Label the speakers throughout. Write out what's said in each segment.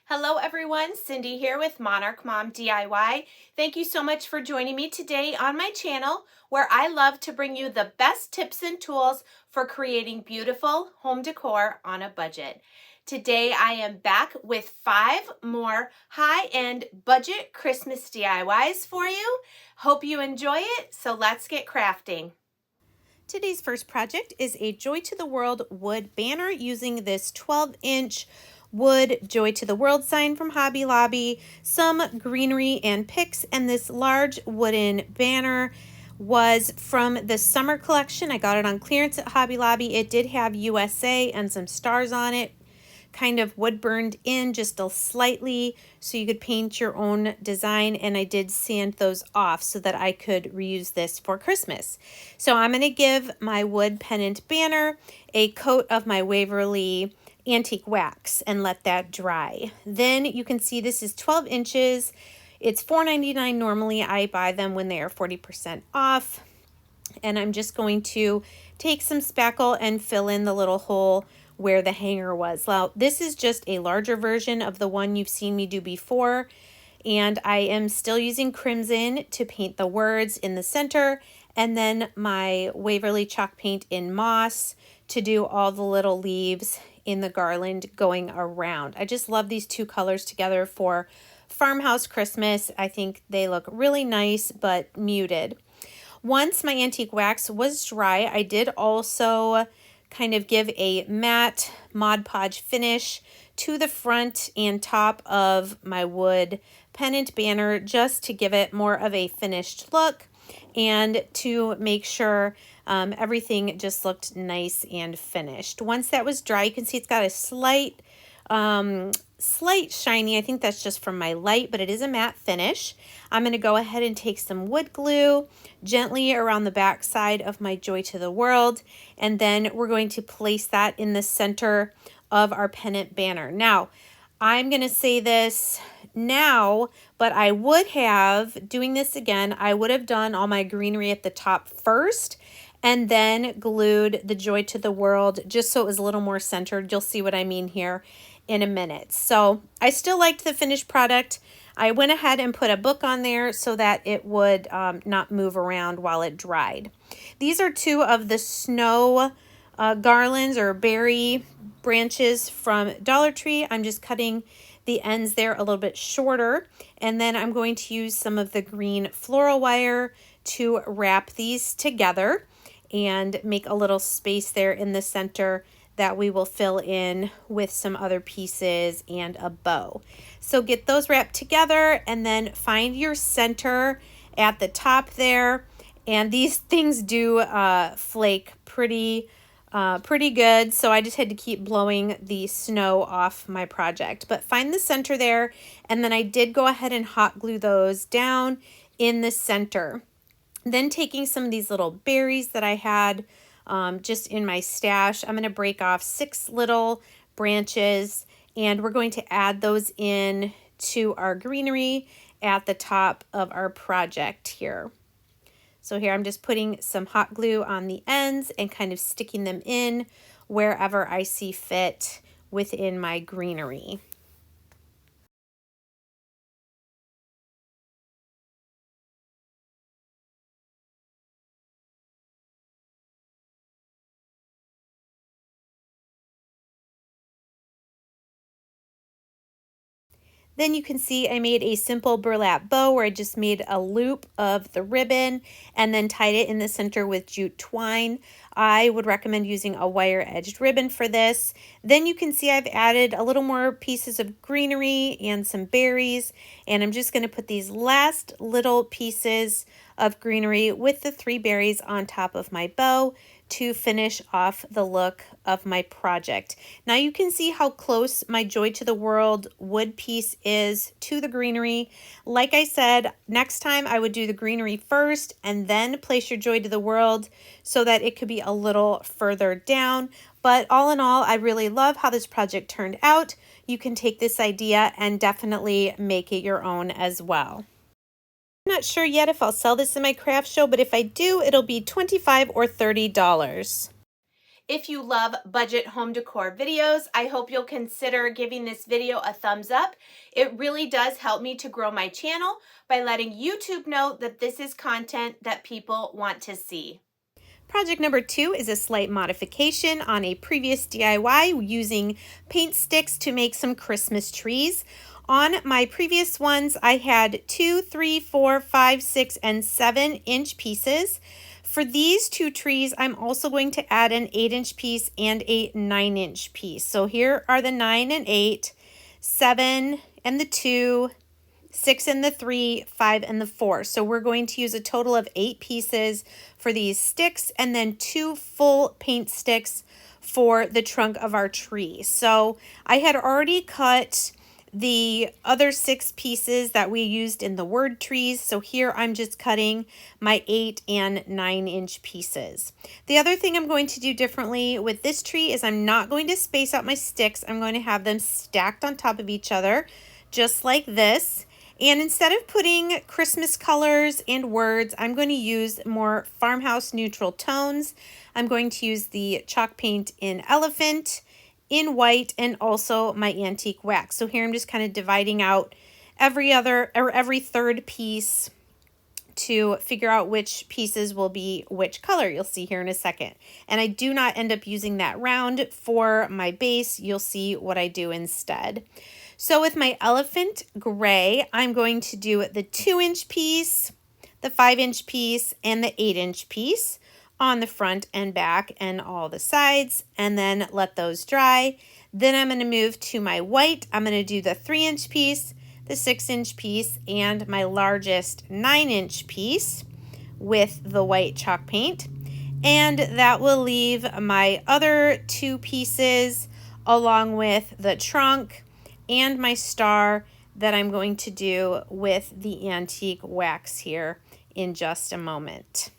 Speaker 1: Hello everyone, Cindy here with Monarch Mom DIY. Thank you so much for joining me today on my channel where I love to bring you the best tips and tools for creating beautiful home decor on a budget. Today I am back with 5 more high-end budget Christmas DIYs for you. Hope you enjoy it, so let's get crafting. Today's first project is a Joy to the World wood banner using this 12-inch wood Joy to the World sign from Hobby Lobby, some greenery and picks, and this large wooden banner was from the summer collection. I got it on clearance at Hobby Lobby. It did have USA and some stars on it, kind of wood burned in just a slightly so you could paint your own design, and I did sand those off so that I could reuse this for Christmas. So I'm going to give my wood pennant banner a coat of my Waverly antique wax and let that dry. Then you can see this is 12 inches. It's $4.99 normally. I buy them when they are 40% off. And I'm just going to take some spackle and fill in the little hole where the hanger was. Now, this is just a larger version of the one you've seen me do before. And I am still using crimson to paint the words in the center, and then my Waverly chalk paint in moss to do all the little leaves in the garland going around. I just love these two colors together for Farmhouse Christmas. I think they look really nice but muted. Once my antique wax was dry, I did also kind of give a matte Mod Podge finish to the front and top of my wood pennant banner just to give it more of a finished look and to make sure everything just looked nice and finished. Once that was dry, you can see it's got a slight shiny. I think that's just from my light, but it is a matte finish. I'm going to go ahead and take some wood glue gently around the back side of my Joy to the World, and then we're going to place that in the center of our pennant banner. Now, I'm going to say this now, but I would have, doing this again, I would have done all my greenery at the top first and then glued the Joy to the World just so it was a little more centered. You'll see what I mean here in a minute. So I still liked the finished product. I went ahead and put a book on there so that it would not move around while it dried. These are two of the snow garlands or berry branches from Dollar Tree. I'm just cutting the ends there a little bit shorter, and then I'm going to use some of the green floral wire to wrap these together and make a little space there in the center that we will fill in with some other pieces and a bow. So get those wrapped together and then find your center at the top there. And these things do flake pretty good, so I just had to keep blowing the snow off my project. But find the center there, and then I did go ahead and hot glue those down in the center. Then taking some of these little berries that I had just in my stash, I'm going to break off 6 little branches, and we're going to add those in to our greenery at the top of our project here. So here I'm just putting some hot glue on the ends and kind of sticking them in wherever I see fit within my greenery. Then you can see I made a simple burlap bow where I just made a loop of the ribbon and then tied it in the center with jute twine. I would recommend using a wire edged ribbon for this. Then you can see I've added a little more pieces of greenery and some berries, and I'm just going to put these last little pieces of greenery with the 3 berries on top of my bow to finish off the look of my project. Now you can see how close my Joy to the World wood piece is to the greenery. Like I said, next time I would do the greenery first and then place your Joy to the World so that it could be a little further down. But all in all, I really love how this project turned out. You can take this idea and definitely make it your own as well. I'm not sure yet if I'll sell this in my craft show, but if I do, it'll be $25 or $30. If you love budget home decor videos, I hope you'll consider giving this video a thumbs up. It really does help me to grow my channel by letting YouTube know that this is content that people want to see. Project number 2 is a slight modification on a previous DIY using paint sticks to make some Christmas trees. On my previous ones, I had 2, 3, 4, 5, 6, and 7-inch pieces. For these 2 trees, I'm also going to add an 8-inch piece and a 9-inch piece. So here are the 9 and 8, 7 and the 2, 6 and the 3, 5 and the 4. So we're going to use a total of 8 pieces for these sticks and then 2 full paint sticks for the trunk of our tree. So I had already cut the other 6 pieces that we used in the word trees. So here I'm just cutting my 8 and 9-inch pieces. The other thing I'm going to do differently with this tree is I'm not going to space out my sticks. I'm going to have them stacked on top of each other, just like this. And instead of putting Christmas colors and words, I'm going to use more farmhouse neutral tones. I'm going to use the chalk paint in elephant, in white, and also my antique wax. So here I'm just kind of dividing out every third piece to figure out which pieces will be which color. You'll see here in a second. And I do not end up using that round for my base. You'll see what I do instead. So with my elephant gray, I'm going to do the 2-inch piece, the 5-inch piece, and the 8-inch piece on the front and back and all the sides, and then let those dry. Then I'm going to move to my white. I'm going to do the 3-inch piece, the 6-inch piece, and my largest 9-inch piece with the white chalk paint. And that will leave my other 2 pieces along with the trunk and my star that I'm going to do with the antique wax here in just a moment.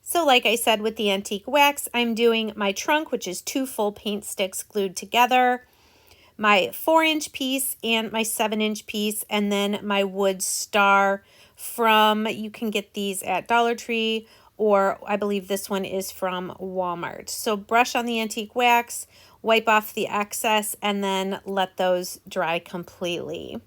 Speaker 1: So like I said with the antique wax, I'm doing my trunk, which is 2 full paint sticks glued together, my 4-inch piece and my 7-inch piece, and then my wood star from, you can get these at Dollar Tree, or I believe this one is from Walmart. So brush on the antique wax, wipe off the excess, and then let those dry completely.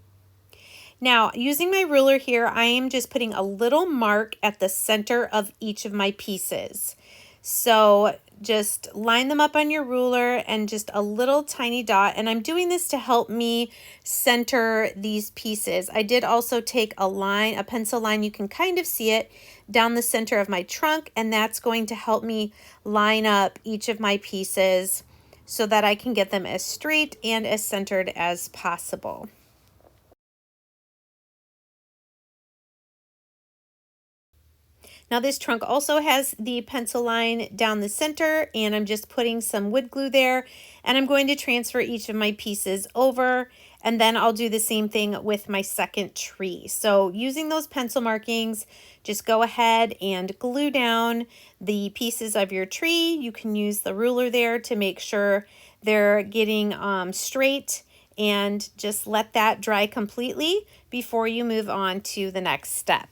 Speaker 1: Now, using my ruler here, I am just putting a little mark at the center of each of my pieces. So just line them up on your ruler and just a little tiny dot. And I'm doing this to help me center these pieces. I did also take a line, a pencil line, you can kind of see it down the center of my trunk, and that's going to help me line up each of my pieces so that I can get them as straight and as centered as possible. Now this trunk also has the pencil line down the center, and I'm just putting some wood glue there, and I'm going to transfer each of my pieces over, and then I'll do the same thing with my second tree. So using those pencil markings, just go ahead and glue down the pieces of your tree. You can use the ruler there to make sure they're getting straight, and just let that dry completely before you move on to the next step.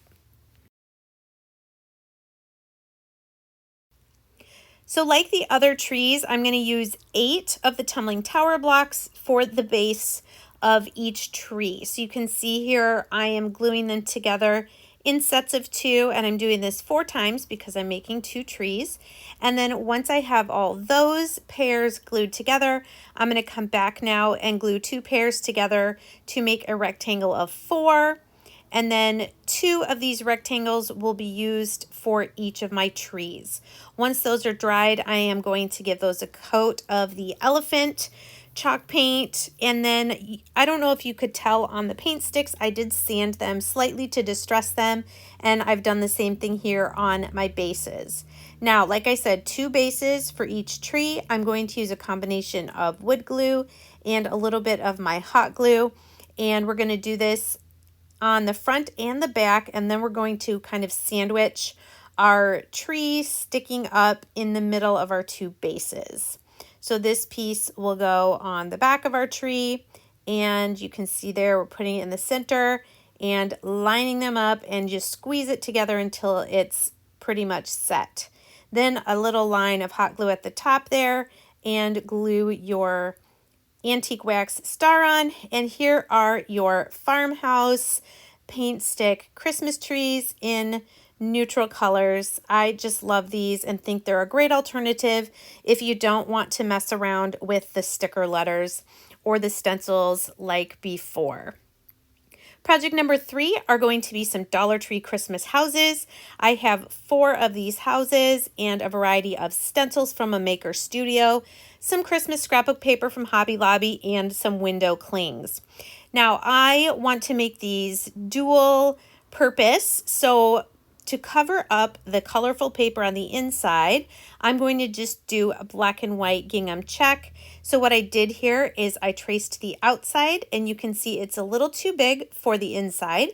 Speaker 1: So like the other trees, I'm going to use 8 of the tumbling tower blocks for the base of each tree. So you can see here I am gluing them together in sets of 2, and I'm doing this 4 times because I'm making 2 trees. And then once I have all those pairs glued together, I'm going to come back now and glue 2 pairs together to make a rectangle of 4. And then 2 of these rectangles will be used for each of my trees. Once those are dried, I am going to give those a coat of the elephant chalk paint. And then I don't know if you could tell on the paint sticks, I did sand them slightly to distress them. And I've done the same thing here on my bases. Now, like I said, 2 bases for each tree. I'm going to use a combination of wood glue and a little bit of my hot glue. And we're going to do this on the front and the back, and then we're going to kind of sandwich our tree sticking up in the middle of our 2 bases. So this piece will go on the back of our tree, and you can see there we're putting it in the center and lining them up and just squeeze it together until it's pretty much set. Then a little line of hot glue at the top there, and glue your antique wax star on. And here are your Farmhouse paint stick Christmas trees in neutral colors. I just love these and think they're a great alternative if you don't want to mess around with the sticker letters or the stencils like before. Project number 3 are going to be some Dollar Tree Christmas houses. I have 4 of these houses and a variety of stencils from a maker studio, some Christmas scrapbook paper from Hobby Lobby, and some window clings. Now I want to make these dual purpose, so to cover up the colorful paper on the inside, I'm going to just do a black and white gingham check. So what I did here is I traced the outside, and you can see it's a little too big for the inside,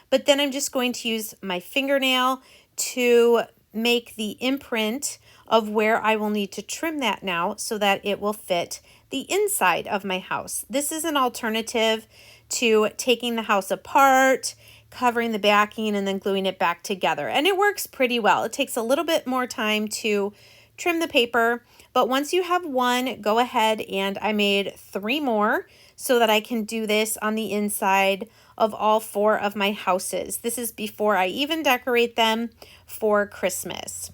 Speaker 1: but then I'm just going to use my fingernail to make the imprint of where I will need to trim that now so that it will fit the inside of my house. This is an alternative to taking the house apart, covering the backing, and then gluing it back together. And it works pretty well. It takes a little bit more time to trim the paper, but once you have one, go ahead, and I made 3 more so that I can do this on the inside of all 4 of my houses. This is before I even decorate them for Christmas.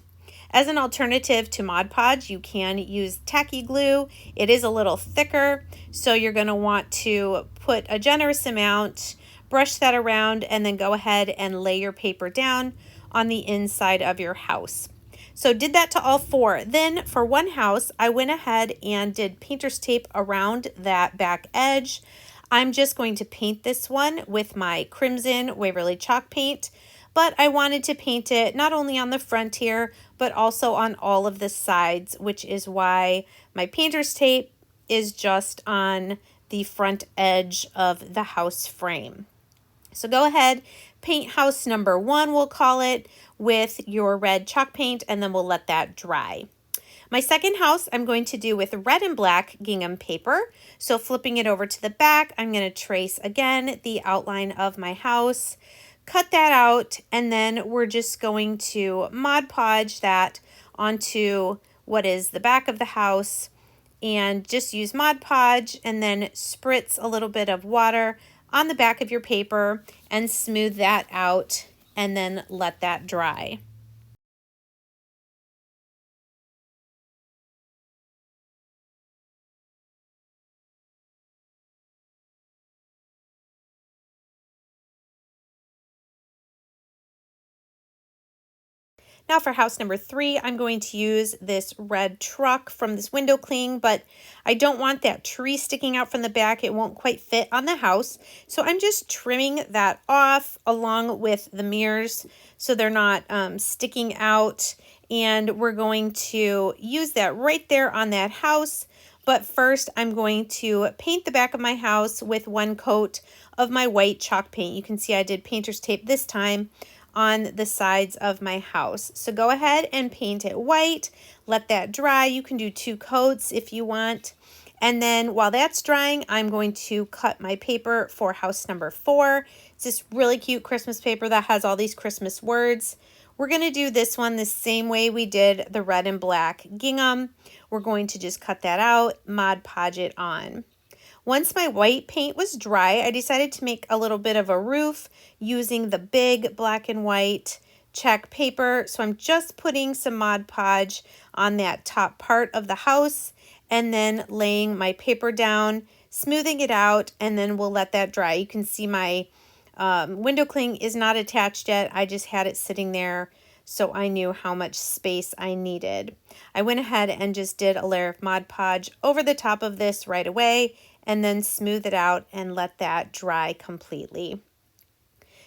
Speaker 1: As an alternative to Mod Podge, you can use tacky glue. It is a little thicker, so you're going to want to put a generous amount, brush that around, and then go ahead and lay your paper down on the inside of your house. So did that to all 4. Then for one house, I went ahead and did painter's tape around that back edge. I'm just going to paint this one with my Crimson Waverly chalk paint, but I wanted to paint it not only on the front here, but also on all of the sides, which is why my painter's tape is just on the front edge of the house frame. So go ahead, paint house number 1, we'll call it, with your red chalk paint, and then we'll let that dry. My second house I'm going to do with red and black gingham paper. So flipping it over to the back, I'm going to trace again the outline of my house, cut that out, and then we're just going to Mod Podge that onto what is the back of the house, and just use Mod Podge and then spritz a little bit of water on the back of your paper and smooth that out, and then let that dry. Now for house number 3, I'm going to use this red truck from this window cling, but I don't want that tree sticking out from the back. It won't quite fit on the house. So I'm just trimming that off along with the mirrors so they're not sticking out. And we're going to use that right there on that house. But first I'm going to paint the back of my house with 1 coat of my white chalk paint. You can see I did painter's tape this time on the sides of my house. So go ahead and paint it white, let that dry. You can do 2 coats if you want. And then while that's drying, I'm going to cut my paper for house number 4. It's this really cute Christmas paper that has all these Christmas words. We're going to do this one the same way we did the red and black gingham. We're going to just cut that out, Mod Podge it on. Once my white paint was dry, I decided to make a little bit of a roof using the big black and white check paper. So I'm just putting some Mod Podge on that top part of the house and then laying my paper down, smoothing it out, and then we'll let that dry. You can see my window cling is not attached yet. I just had it sitting there so I knew how much space I needed. I went ahead and just did a layer of Mod Podge over the top of this right away, and then smooth it out and let that dry completely.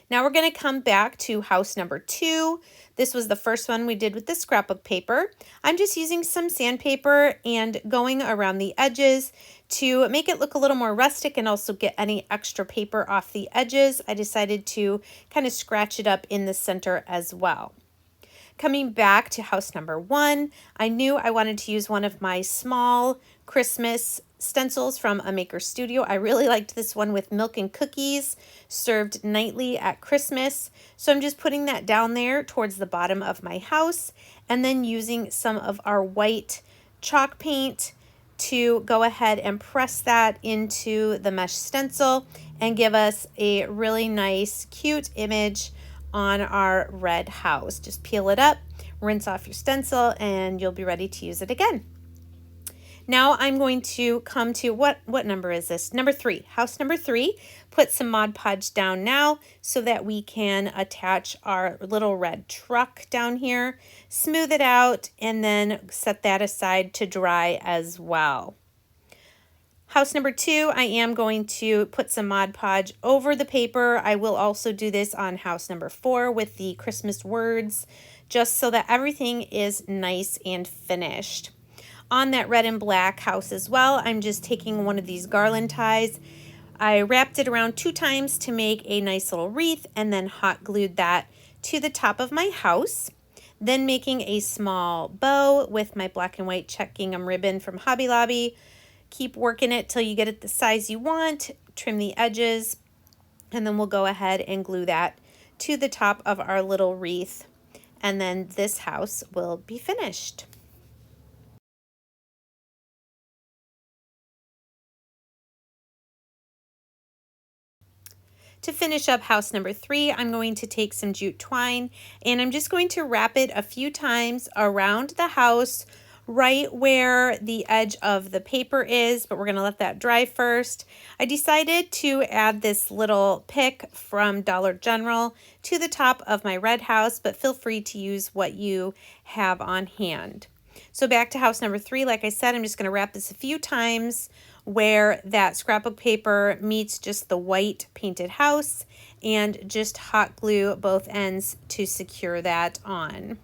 Speaker 1: Now we're going to come back to house number 2. This was the first one we did with the scrapbook paper. I'm just using some sandpaper and going around the edges to make it look a little more rustic and also get any extra paper off the edges. I decided to kind of scratch it up in the center as well. Coming back to house number 1, I knew I wanted to use one of my small Christmas stencils from a maker studio. I really liked this one with milk and cookies served nightly at Christmas. So I'm just putting that down there towards the bottom of my house and then using some of our white chalk paint to go ahead and press that into the mesh stencil and give us a really nice, cute image on our red house. Just peel it up, rinse off your stencil, and you'll be ready to use it again. Now I'm going to come to, what number is this? Number 3, house number 3. Put some Mod Podge down now so that we can attach our little red truck down here, smooth it out, and then set that aside to dry as well. House number 2, I am going to put some Mod Podge over the paper. I will also do this on house number 4 with the Christmas words, just so that everything is nice and finished. On that red and black house as well, I'm just taking one of these garland ties. I wrapped it around 2 times to make a nice little wreath and then hot glued that to the top of my house. Then making a small bow with my black and white check gingham ribbon from Hobby Lobby. Keep working it till you get it the size you want, trim the edges, and then we'll go ahead and glue that to the top of our little wreath. And then this house will be finished. To finish up house number 3, I'm going to take some jute twine and I'm just going to wrap it a few times around the house, right where the edge of the paper is, but we're going to let that dry first. I decided to add this little pick from Dollar General to the top of my red house, but feel free to use what you have on hand. So back to house number 3, like I said, I'm just going to wrap this a few times where that scrapbook paper meets just the white painted house, and just hot glue both ends to secure that on.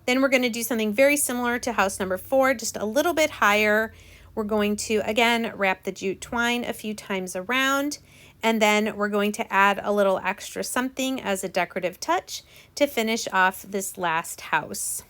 Speaker 1: Then we're going to do something very similar to house number 4, just a little bit higher. We're going to, again, wrap the jute twine a few times around, and then we're going to add a little extra something as a decorative touch to finish off this last house.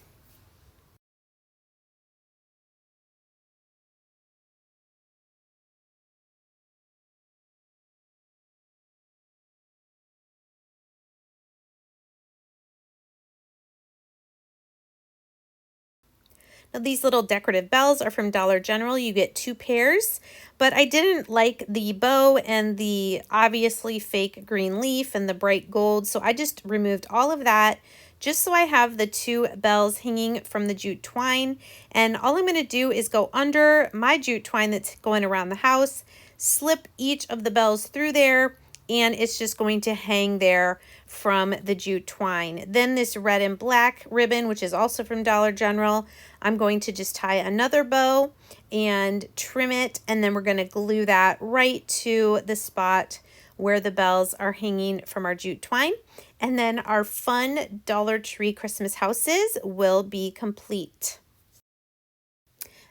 Speaker 1: Now, these little decorative bells are from Dollar General. You get 2 pairs, but I didn't like the bow and the obviously fake green leaf and the bright gold, so I just removed all of that just so I have the 2 bells hanging from the jute twine. And all I'm going to do is go under my jute twine that's going around the house, slip each of the bells through there, and it's just going to hang there from the jute twine. Then this red and black ribbon, which is also from Dollar General, I'm going to just tie another bow and trim it, and then we're going to glue that right to the spot where the bells are hanging from our jute twine. And then our fun Dollar Tree Christmas houses will be complete.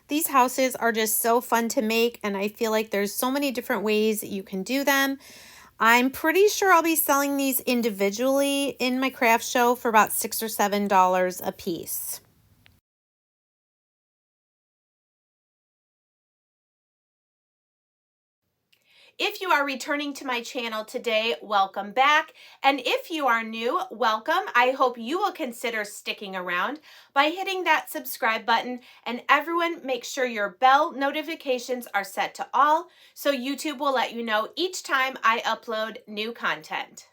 Speaker 1: These houses are just so fun to make, and I feel like there's so many different ways that you can do them. I'm pretty sure I'll be selling these individually in my craft show for about $6 or $7 a piece. If you are returning to my channel today, welcome back. And if you are new, welcome. I hope you will consider sticking around by hitting that subscribe button. And everyone, make sure your bell notifications are set to all so YouTube will let you know each time I upload new content.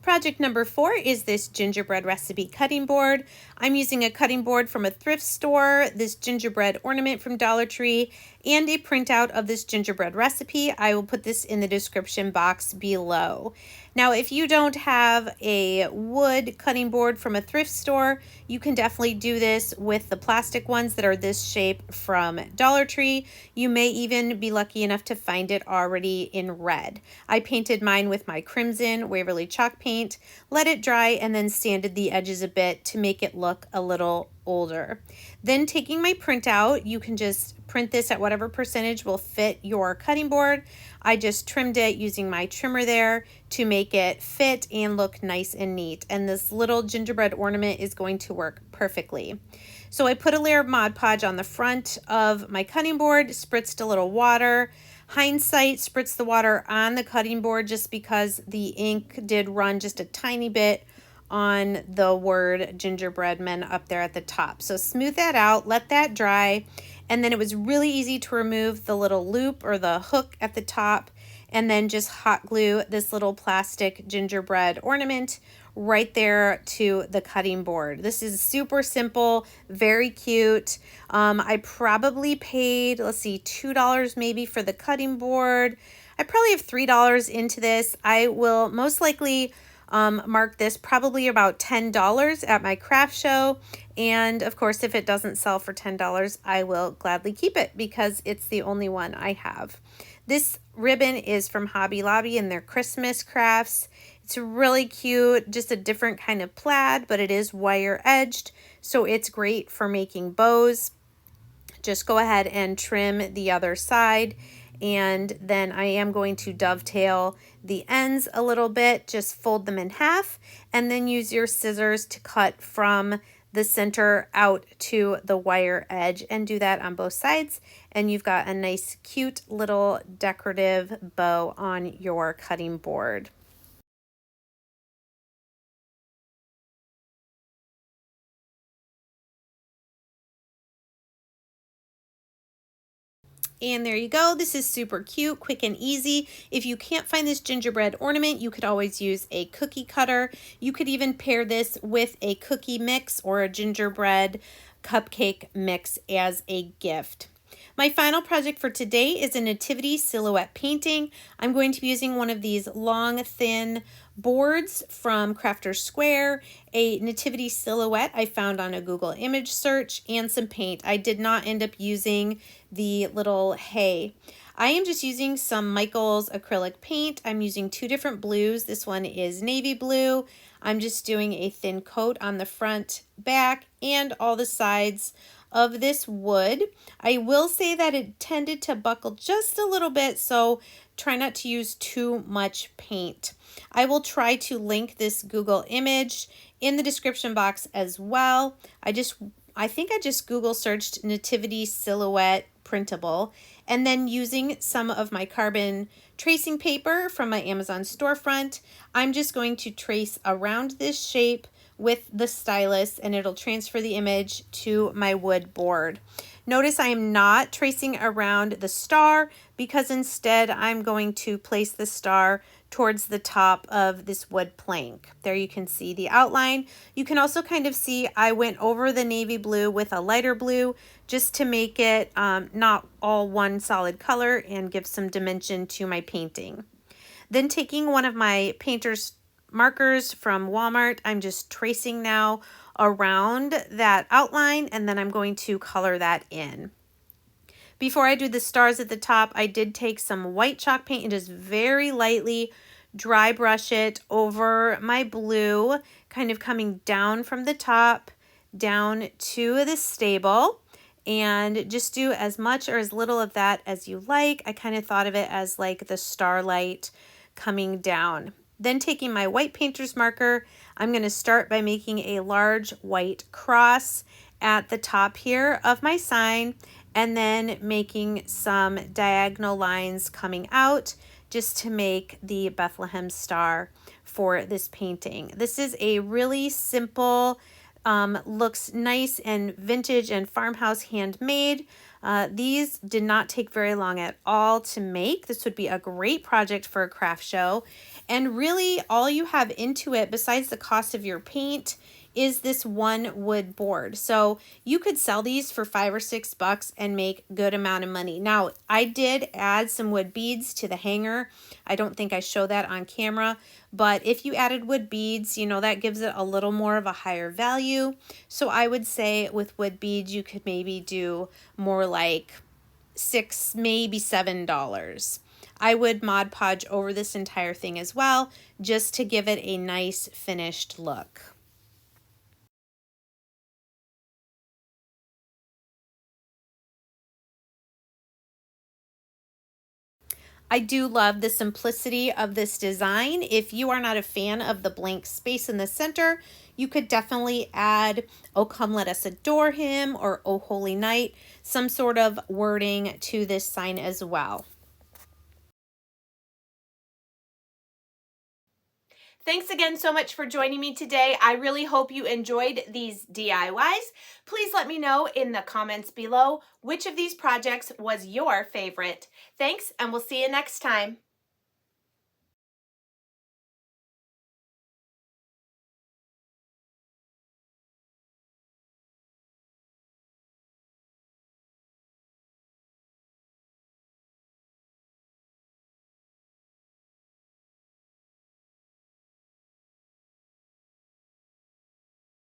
Speaker 1: Project number 4 is this gingerbread recipe cutting board. I'm using a cutting board from a thrift store, this gingerbread ornament from Dollar Tree, and a printout of this gingerbread recipe. I will put this in the description box below. Now, if you don't have a wood cutting board from a thrift store, you can definitely do this with the plastic ones that are this shape from Dollar Tree. You may even be lucky enough to find it already in red. I painted mine with my crimson Waverly chalk paint, let it dry, and then sanded the edges a bit to make it look a little older. Then taking my printout, you can just print this at whatever percentage will fit your cutting board. I just trimmed it using my trimmer there to make it fit and look nice and neat. And this little gingerbread ornament is going to work perfectly. So I put a layer of Mod Podge on the front of my cutting board, spritzed a little water. Hindsight, spritz the water on the cutting board just because the ink did run just a tiny bit on the word gingerbread men up there at the top. So smooth that out, let that dry, and then it was really easy to remove the little loop or the hook at the top, and then just hot glue this little plastic gingerbread ornament right there to the cutting board. This is super simple, very cute. I probably paid, let's see, $2 maybe for the cutting board. I probably have $3 into this. I will most likely mark this probably about $10 at my craft show. And of course, if it doesn't sell for $10, I will gladly keep it because it's the only one I have. This ribbon is from Hobby Lobby and their Christmas crafts. It's really cute, just a different kind of plaid, but it is wire edged, so it's great for making bows. Just go ahead and trim the other side, and then I am going to dovetail the ends a little bit, just fold them in half, and then use your scissors to cut from the center out to the wire edge, and do that on both sides, and you've got a nice cute little decorative bow on your cutting board. And there you go. This is super cute, quick and easy. If you can't find this gingerbread ornament, you could always use a cookie cutter. You could even pair this with a cookie mix or a gingerbread cupcake mix as a gift. My final project for today is a nativity silhouette painting. I'm going to be using one of these long, thin boards from Crafter's Square, a nativity silhouette I found on a Google image search, and some paint. I did not end up using the little hay. I am just using some Michaels acrylic paint. I'm using two different blues. This one is navy blue. I'm just doing a thin coat on the front, back, and all the sides of this wood. I will say that it tended to buckle just a little bit, so try not to use too much paint. I will try to link this Google image in the description box as well. I think I just Google searched nativity silhouette printable, and then using some of my carbon tracing paper from my Amazon storefront, I'm just going to trace around this shape with the stylus, and it'll transfer the image to my wood board. Notice I am not tracing around the star because instead I'm going to place the star towards the top of this wood plank. There you can see the outline. You can also kind of see I went over the navy blue with a lighter blue just to make it not all one solid color and give some dimension to my painting. Then taking one of my painter's markers from Walmart, I'm just tracing now around that outline, and then I'm going to color that in. Before I do the stars at the top, I did take some white chalk paint and just very lightly dry brush it over my blue, kind of coming down from the top down to the stable, and just do as much or as little of that as you like. I kind of thought of it as like the starlight coming down. Then taking my white painter's marker, I'm going to start by making a large white cross at the top here of my sign, and then making some diagonal lines coming out just to make the Bethlehem star for this painting. This is a really simple, looks nice and vintage and farmhouse handmade. These did not take very long at all to make. This would be a great project for a craft show. And really all you have into it besides the cost of your paint is this one wood board. So you could sell these for $5 or $6 and make good amount of money. Now, I did add some wood beads to the hanger. I don't think I show that on camera, but if you added wood beads, you know, that gives it a little more of a higher value. So I would say with wood beads, you could maybe do more like $6, maybe $7. I would Mod Podge over this entire thing as well, just to give it a nice finished look. I do love the simplicity of this design. If you are not a fan of the blank space in the center, you could definitely add, "Oh, come let us adore him," or "Oh, holy night," some sort of wording to this sign as well. Thanks again so much for joining me today. I really hope you enjoyed these DIYs. Please let me know in the comments below which of these projects was your favorite. Thanks, and we'll see you next time.